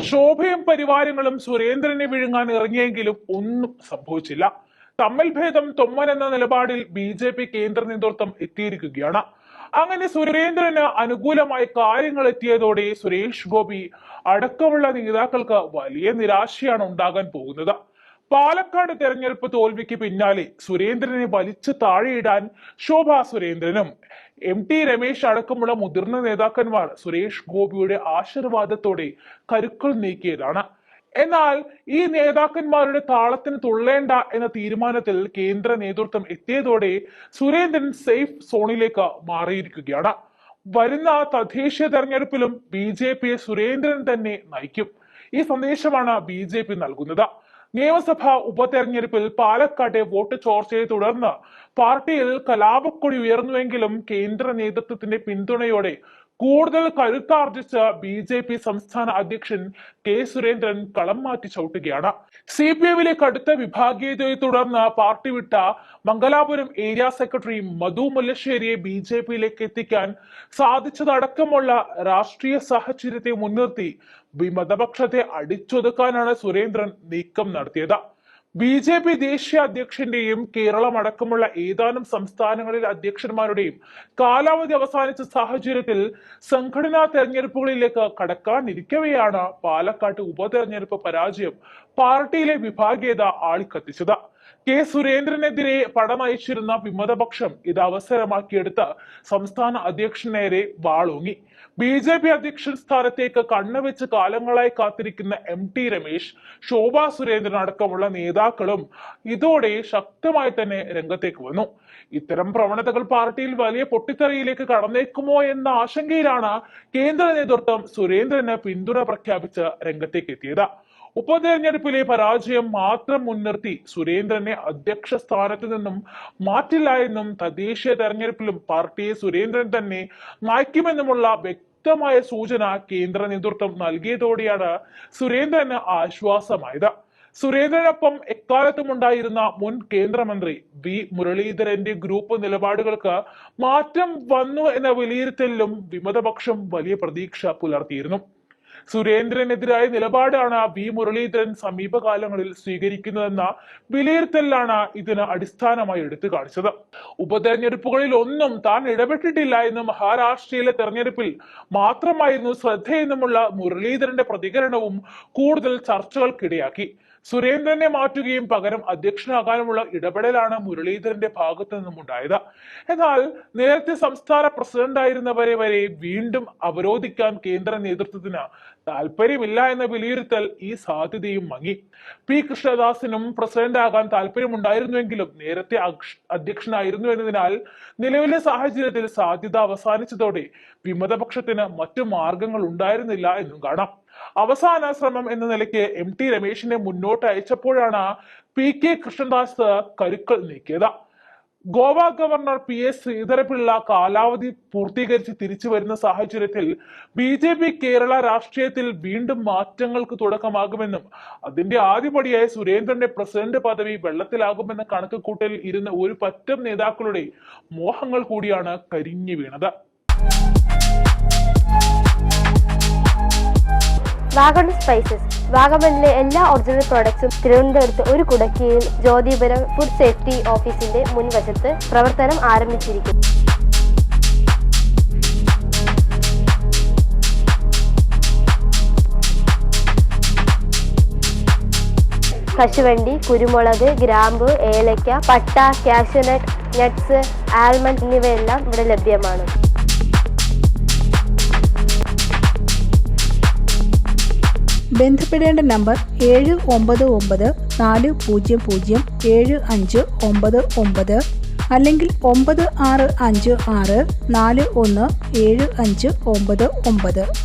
ശോഭയും പരിവാരങ്ങളും സുരേന്ദ്രനെ വിഴുങ്ങാൻ ഇറങ്ങിയെങ്കിലും ഒന്നും സംഭവിച്ചില്ല. തമ്മിൽ ഭേദം തൊമ്മൻ എന്ന നിലപാടിൽ ബി.ജെ.പി. കേന്ദ്ര നേതൃത്വം എത്തിയിരിക്കുകയാണ്. അങ്ങനെ സുരേന്ദ്രന് അനുകൂലമായി കാര്യങ്ങൾ എത്തിയതോടെ സുരേഷ് ഗോപി അടക്കമുള്ള നേതാക്കൾക്ക് വലിയ നിരാശയാണ് ഉണ്ടാകാൻ പോകുന്നത്. പാലക്കാട് തെരഞ്ഞെടുപ്പ് തോൽവിക്ക് പിന്നാലെ സുരേന്ദ്രനെ വലിച്ചു താഴെയിടാൻ ശോഭാ സുരേന്ദ്രനും ടി രമേശ് അടക്കമുള്ള മുതിർന്ന നേതാക്കന്മാർ സുരേഷ് ഗോപിയുടെ ആശീർവാദത്തോടെ കരുക്കൾ നീക്കിയതാണ്. എന്നാൽ ഈ നേതാക്കന്മാരുടെ താളത്തിന് തുള്ളേണ്ട എന്ന തീരുമാനത്തിൽ കേന്ദ്ര നേതൃത്വം എത്തിയതോടെ സുരേന്ദ്രൻ സേഫ് സോണിലേക്ക് മാറിയിരിക്കുകയാണ്. വരുന്ന തദ്ദേശീയ തെരഞ്ഞെടുപ്പിലും ബി.ജെ.പിയെ സുരേന്ദ്രൻ തന്നെ നയിക്കും. ഈ സന്ദേശമാണ് ബി.ജെ.പി. നൽകുന്നത്. നിയമസഭാ ഉപതെരഞ്ഞെടുപ്പിൽ പാലക്കാട്ടെ വോട്ട് ചോർച്ചയെ തുടർന്ന് പാർട്ടിയിൽ കലാപക്കൊടി ഉയർന്നുവെങ്കിലും കേന്ദ്ര നേതൃത്വത്തിന്റെ പിന്തുണയോടെ കൂടുതൽ കരുത്താർജിച്ച ബി.ജെ.പി. സംസ്ഥാന അധ്യക്ഷൻ കെ സുരേന്ദ്രൻ കളം മാറ്റി ചവിട്ടുകയാണ്. CPI-ലെ കടുത്ത വിഭാഗീയതയെ തുടർന്ന് പാർട്ടി വിട്ട മംഗലാപുരം ഏരിയ സെക്രട്ടറി മധു മുല്ലശ്ശേരിയെ ബി.ജെ.പിയിലേക്ക് എത്തിക്കാൻ സാധിച്ചതടക്കമുള്ള രാഷ്ട്രീയ സാഹചര്യത്തെ മുൻനിർത്തി വിമതപക്ഷത്തെ അടിച്ചൊതുക്കാനാണ് സുരേന്ദ്രൻ നീക്കം നടത്തിയത്. ബി.ജെ.പി. ദേശീയ അധ്യക്ഷന്റെയും കേരളം അടക്കമുള്ള ഏതാനും സംസ്ഥാനങ്ങളിലെ അധ്യക്ഷന്മാരുടെയും കാലാവധി അവസാനിച്ച സാഹചര്യത്തിൽ സംഘടനാ തെരഞ്ഞെടുപ്പുകളിലേക്ക് കടക്കാനിരിക്കവെയാണ് പാലക്കാട്ട് ഉപതെരഞ്ഞെടുപ്പ് പരാജയം പാർട്ടിയിലെ വിഭാഗീയത ആളിക്കത്തിച്ചത്. കെ സുരേന്ദ്രനെതിരെ പടനയിച്ചിരുന്ന വിമതപക്ഷം ഇത് അവസരമാക്കിയെടുത്ത് സംസ്ഥാന അധ്യക്ഷന് നേരെ വാളോങ്ങി. ബി.ജെ.പി. അധ്യക്ഷൻ സ്ഥാനത്തേക്ക് കണ്ണുവെച്ച് കാലങ്ങളായി കാത്തിരിക്കുന്ന ടി രമേശ്, ശോഭാ സുരേന്ദ്രൻ അടക്കമുള്ള നേതാക്കളും ഇതോടെ ശക്തമായി തന്നെ രംഗത്തേക്ക് വന്നു. ഇത്തരം പ്രവണതകൾ പാർട്ടിയിൽ വലിയ പൊട്ടിത്തെറിയിലേക്ക് കടന്നേക്കുമോ എന്ന ആശങ്കയിലാണ് കേന്ദ്ര നേതൃത്വം സുരേന്ദ്രന് പിന്തുണ പ്രഖ്യാപിച്ച് രംഗത്തേക്ക് എത്തിയത്. ഉപതെരഞ്ഞെടുപ്പിലെ പരാജയം മാത്രം മുൻനിർത്തി സുരേന്ദ്രനെ അധ്യക്ഷ സ്ഥാനത്ത് നിന്നും മാറ്റില്ല എന്നും തദ്ദേശീയ തെരഞ്ഞെടുപ്പിലും പാർട്ടിയെ സുരേന്ദ്രൻ തന്നെ നയിക്കുമെന്നുമുള്ള വ്യക്തമായ സൂചന കേന്ദ്ര നേതൃത്വം നൽകിയതോടെയാണ് സുരേന്ദ്രന് ആശ്വാസമായത്. സുരേന്ദ്രനൊപ്പം എക്കാലത്തും ഉണ്ടായിരുന്ന മുൻ കേന്ദ്രമന്ത്രി വി മുരളീധരന്റെ ഗ്രൂപ്പ് നിലപാടുകൾക്ക് മാറ്റം വന്നു എന്ന വിലയിരുത്തലിലും വിമതപക്ഷം വലിയ പ്രതീക്ഷ പുലർത്തിയിരുന്നു. സുരേന്ദ്രനെതിരായ നിലപാടാണ് വി മുരളീധരൻ സമീപകാലങ്ങളിൽ സ്വീകരിക്കുന്നതെന്ന വിലയിരുത്തലിലാണ് ഇതിന് അടിസ്ഥാനമായി എടുത്തു കാണിച്ചത്. ഉപതെരഞ്ഞെടുപ്പുകളിൽ ഒന്നും താൻ ഇടപെട്ടിട്ടില്ല എന്നും മഹാരാഷ്ട്രയിലെ തെരഞ്ഞെടുപ്പിൽ മാത്രമായിരുന്നു ശ്രദ്ധയെന്നുമുള്ള മുരളീധരന്റെ പ്രതികരണവും കൂടുതൽ ചർച്ചകൾക്കിടയാക്കി. സുരേന്ദ്രനെ മാറ്റുകയും പകരം അധ്യക്ഷനാകാനുമുള്ള ഇടപെടലാണ് മുരളീധരന്റെ ഭാഗത്തു നിന്നും ഉണ്ടായത്. എന്നാൽ നേരത്തെ സംസ്ഥാന പ്രസിഡന്റായിരുന്നവരെ വരെ വീണ്ടും അവരോധിക്കാൻ കേന്ദ്ര നേതൃത്വത്തിന് താല്പര്യമില്ല എന്ന വിലയിരുത്തൽ ഈ സാധ്യതയും മങ്ങി. പി കൃഷ്ണദാസിനും പ്രസിഡന്റാകാൻ താല്പര്യമുണ്ടായിരുന്നുവെങ്കിലും നേരത്തെ അധ്യക്ഷനായിരുന്നു എന്നതിനാൽ നിലവിലെ സാഹചര്യത്തിൽ സാധ്യത അവസാനിച്ചതോടെ വിമതപക്ഷത്തിന് മറ്റു മാർഗങ്ങൾ ഉണ്ടായിരുന്നില്ല എന്നും കാണാം. അവസാന ശ്രമം എന്ന നിലയ്ക്ക് ടി രമേശിനെ മുന്നോട്ട് അയച്ചപ്പോഴാണ് കെ കൃഷ്ണദാസ് കരുക്കൾ നീക്കിയത്. ഗോവ ഗവർണർ PS ശ്രീധരപിള്ള കാലാവധി പൂർത്തീകരിച്ച് തിരിച്ചു വരുന്ന സാഹചര്യത്തിൽ ബി.ജെ.പി. കേരള രാഷ്ട്രീയത്തിൽ വീണ്ടും മാറ്റങ്ങൾക്ക് തുടക്കമാകുമെന്നും അതിന്റെ ആദ്യപടിയായി സുരേന്ദ്രന്റെ പ്രസിഡന്റ് പദവി വെള്ളത്തിലാകുമെന്ന കണക്കുകൂട്ടലിൽ ഇരുന്ന ഒരു പറ്റം നേതാക്കളുടെ മോഹങ്ങൾ കൂടിയാണ് കരിഞ്ഞു വീണത്. വാഗൺ സ്പൈസസ് വാഗമണിലെ എല്ലാ ഒറിജിനൽ പ്രോഡക്ട്സും തിരുവനന്തപുരത്ത് ഒരു കുടക്കീഴിൽ ജ്യോതിപുരം ഫുഡ് സേഫ്റ്റി ഓഫീസിന്റെ മുൻവശത്ത് പ്രവർത്തനം ആരംഭിച്ചിരിക്കുന്നു. കശുവണ്ടി, കുരുമുളക്, ഗ്രാമ്പു, ഏലക്ക, പട്ട, കാഷ്യൂനട്ട്, നട്ട്സ്, ആൽമണ്ട് എന്നിവയെല്ലാം ഇവിടെ ലഭ്യമാണ്. ബന്ധപ്പെടേണ്ട നമ്പർ 7994007599 അല്ലെങ്കിൽ 9656417599.